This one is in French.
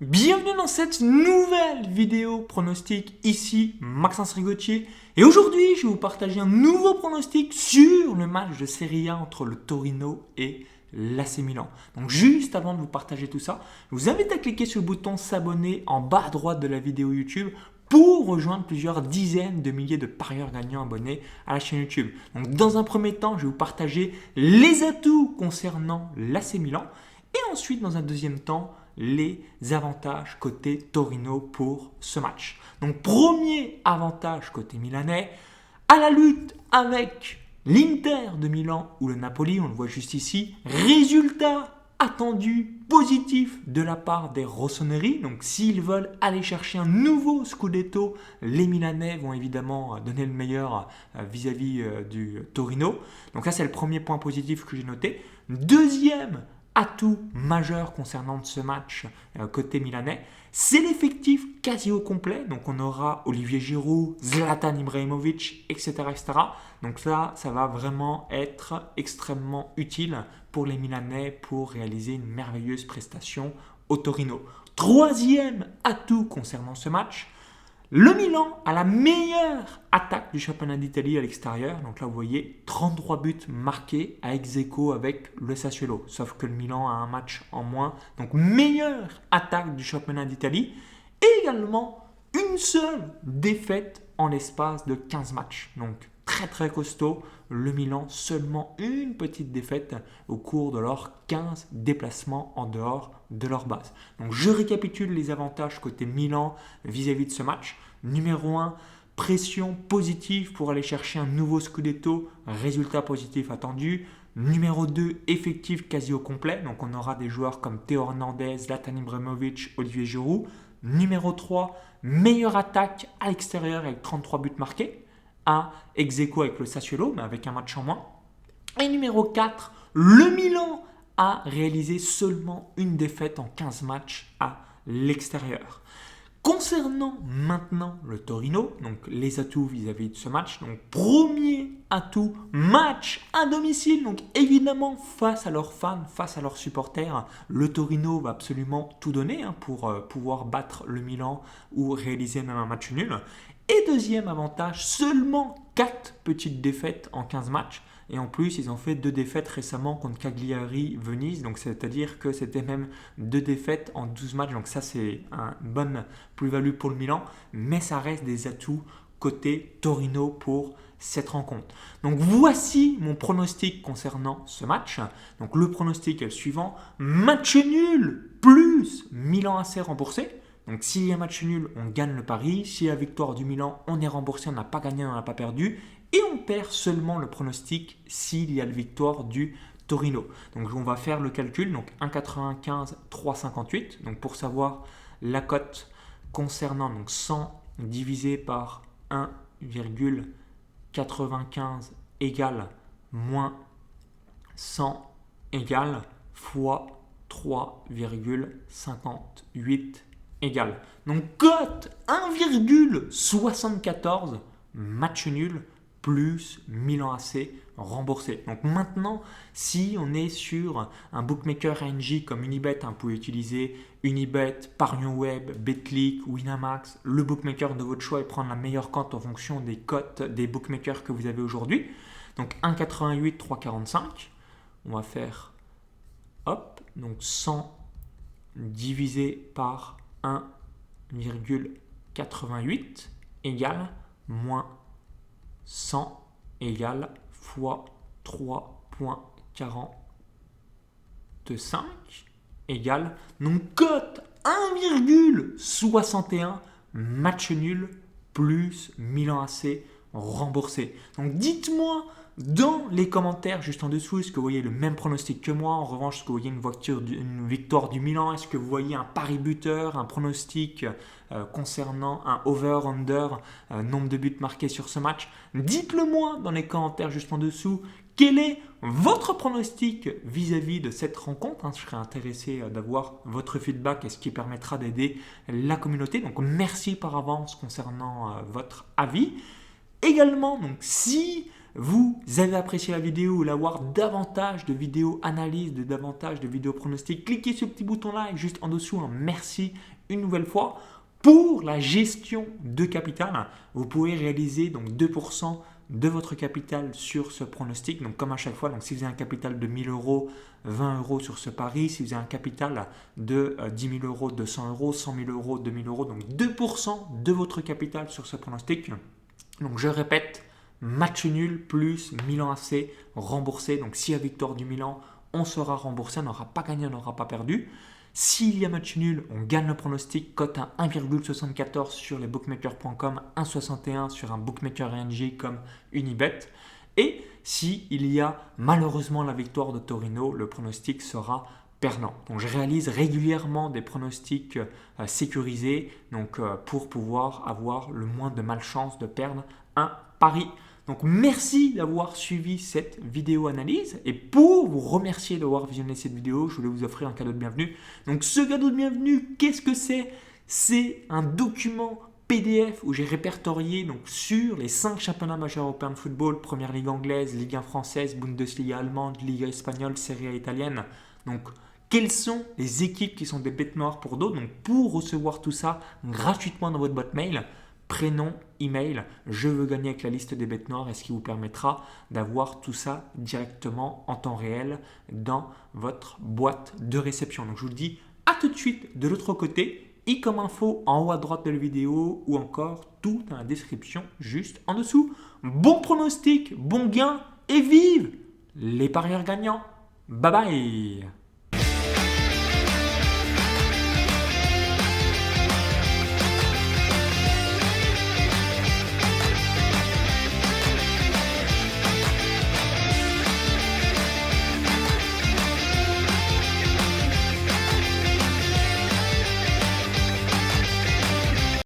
Bienvenue dans cette nouvelle vidéo pronostic, ici Maxence Rigotier. Et aujourd'hui, je vais vous partager un nouveau pronostic sur le match de Serie A entre le Torino et l'AC Milan. Donc juste avant de vous partager tout ça, je vous invite à cliquer sur le bouton s'abonner en bas à droite de la vidéo YouTube pour rejoindre plusieurs dizaines de milliers de parieurs gagnants abonnés à la chaîne YouTube. Donc dans un premier temps, je vais vous partager les atouts concernant l'AC Milan et ensuite dans un deuxième temps, les avantages côté Torino pour ce match. Donc premier avantage côté milanais, à la lutte avec l'Inter de Milan ou le Napoli, on le voit juste ici, résultat attendu positif de la part des rossoneri. Donc s'ils veulent aller chercher un nouveau Scudetto, les Milanais vont évidemment donner le meilleur vis-à-vis du Torino. Donc ça c'est le premier point positif que j'ai noté. Deuxième atout majeur concernant ce match côté milanais, c'est l'effectif quasi au complet. Donc on aura Olivier Giroud, Zlatan Ibrahimovic, etc. etc. Donc ça va vraiment être extrêmement utile pour les Milanais pour réaliser une merveilleuse prestation au Torino. Troisième atout concernant ce match, le Milan a la meilleure attaque du championnat d'Italie à l'extérieur. Donc là, vous voyez 33 buts marqués à ex-aequo avec le Sassuolo. Sauf que le Milan a un match en moins. Donc meilleure attaque du championnat d'Italie. Et également une seule défaite en l'espace de 15 matchs. Donc très très costaud. Le Milan, seulement une petite défaite au cours de leurs 15 déplacements en dehors de leur base. Donc je récapitule les avantages côté Milan vis-à-vis de ce match. Numéro 1, pression positive pour aller chercher un nouveau Scudetto, résultat positif attendu. Numéro 2, effectif quasi au complet. Donc on aura des joueurs comme Théo Hernandez, Zlatan Ibrahimovic, Olivier Giroud. Numéro 3, meilleure attaque à l'extérieur avec 33 buts marqués. À ex-aequo avec le Sassuolo, mais avec un match en moins. Et numéro 4, le Milan a réalisé seulement une défaite en 15 matchs à l'extérieur. Concernant maintenant le Torino, donc les atouts vis-à-vis de ce match, donc premier atout, match à domicile, donc évidemment face à leurs fans, face à leurs supporters, le Torino va absolument tout donner pour pouvoir battre le Milan ou réaliser même un match nul. Et deuxième avantage, seulement 4 petites défaites en 15 matchs. Et en plus, ils ont fait 2 défaites récemment contre Cagliari Venise. Donc, c'est-à-dire que c'était même 2 défaites en 12 matchs. Donc, ça, c'est une bonne plus-value pour le Milan. Mais ça reste des atouts côté Torino pour cette rencontre. Donc, voici mon pronostic concernant ce match. Donc, le pronostic est le suivant. Match nul plus Milan AC remboursé. Donc s'il y a match nul, on gagne le pari. S'il y a victoire du Milan, on est remboursé, on n'a pas gagné, on n'a pas perdu. Et on perd seulement le pronostic s'il y a la victoire du Torino. Donc on va faire le calcul. Donc 1,95, 3,58. Donc pour savoir la cote concernant donc 100 divisé par 1,95 égale moins 100 égale fois 3,58 égale. Donc cote 1,74, match nul plus Milan AC remboursé. Donc maintenant, si on est sur un bookmaker ANJ comme Unibet, vous pouvez utiliser Unibet, Parion Web, Betclic, Winamax, le bookmaker de votre choix et prendre la meilleure cote en fonction des cotes des bookmakers que vous avez aujourd'hui. Donc 1,88, 3,45. On va faire hop, donc 100 divisé par 1,88 égale moins 100 égale fois 3,45 égale donc cote 1,61, match nul plus Milan AC remboursé. Donc dites-moi dans les commentaires juste en dessous, est-ce que vous voyez le même pronostic que moi? En revanche, est-ce que vous voyez une victoire du Milan? Est-ce que vous voyez un pari buteur, un pronostic concernant un over-under, nombre de buts marqués sur ce match? Dites-le moi dans les commentaires juste en dessous. Quel est votre pronostic vis-à-vis de cette rencontre? Je serais intéressé d'avoir votre feedback et ce qui permettra d'aider la communauté. Donc merci par avance concernant votre avis. Également, donc si vous avez apprécié la vidéo, vous voulez avoir davantage de vidéos analyses, davantage de vidéos pronostics, cliquez sur le petit bouton like juste en dessous. Merci une nouvelle fois. Pour la gestion de capital, vous pouvez réaliser donc 2% de votre capital sur ce pronostic. Donc comme à chaque fois, donc si vous avez un capital de 1000 euros, 20 euros sur ce pari. Si vous avez un capital de 10 000 euros, 200 euros, 100 000 euros, 2000 euros, donc 2% de votre capital sur ce pronostic. Donc je répète, match nul plus Milan AC remboursé. Donc s'il y a victoire du Milan, on sera remboursé, on n'aura pas gagné, on n'aura pas perdu. S'il y a match nul, on gagne le pronostic, cote à 1,74 sur les bookmakers.com, 1,61 sur un bookmaker ING comme Unibet. Et s'il y a malheureusement la victoire de Torino, le pronostic sera perdant. Donc je réalise régulièrement des pronostics sécurisés pour pouvoir avoir le moins de malchance de perdre un pari. Donc merci d'avoir suivi cette vidéo analyse et pour vous remercier d'avoir visionné cette vidéo, je voulais vous offrir un cadeau de bienvenue. Donc ce cadeau de bienvenue, qu'est-ce que c'est? C'est un document PDF où j'ai répertorié sur les 5 championnats majeurs européens de football, Première Ligue anglaise, Ligue 1 française, Bundesliga allemande, Liga espagnole, Serie A italienne. Donc quelles sont les équipes qui sont des bêtes noires pour d'autres? Donc pour recevoir tout ça gratuitement dans votre boîte mail, prénom, email, je veux gagner avec la liste des bêtes noires et ce qui vous permettra d'avoir tout ça directement en temps réel dans votre boîte de réception. Donc je vous le dis à tout de suite de l'autre côté, i comme info en haut à droite de la vidéo ou encore tout dans la description juste en dessous. Bon pronostic, bon gain et vive les parieurs gagnants. Bye bye.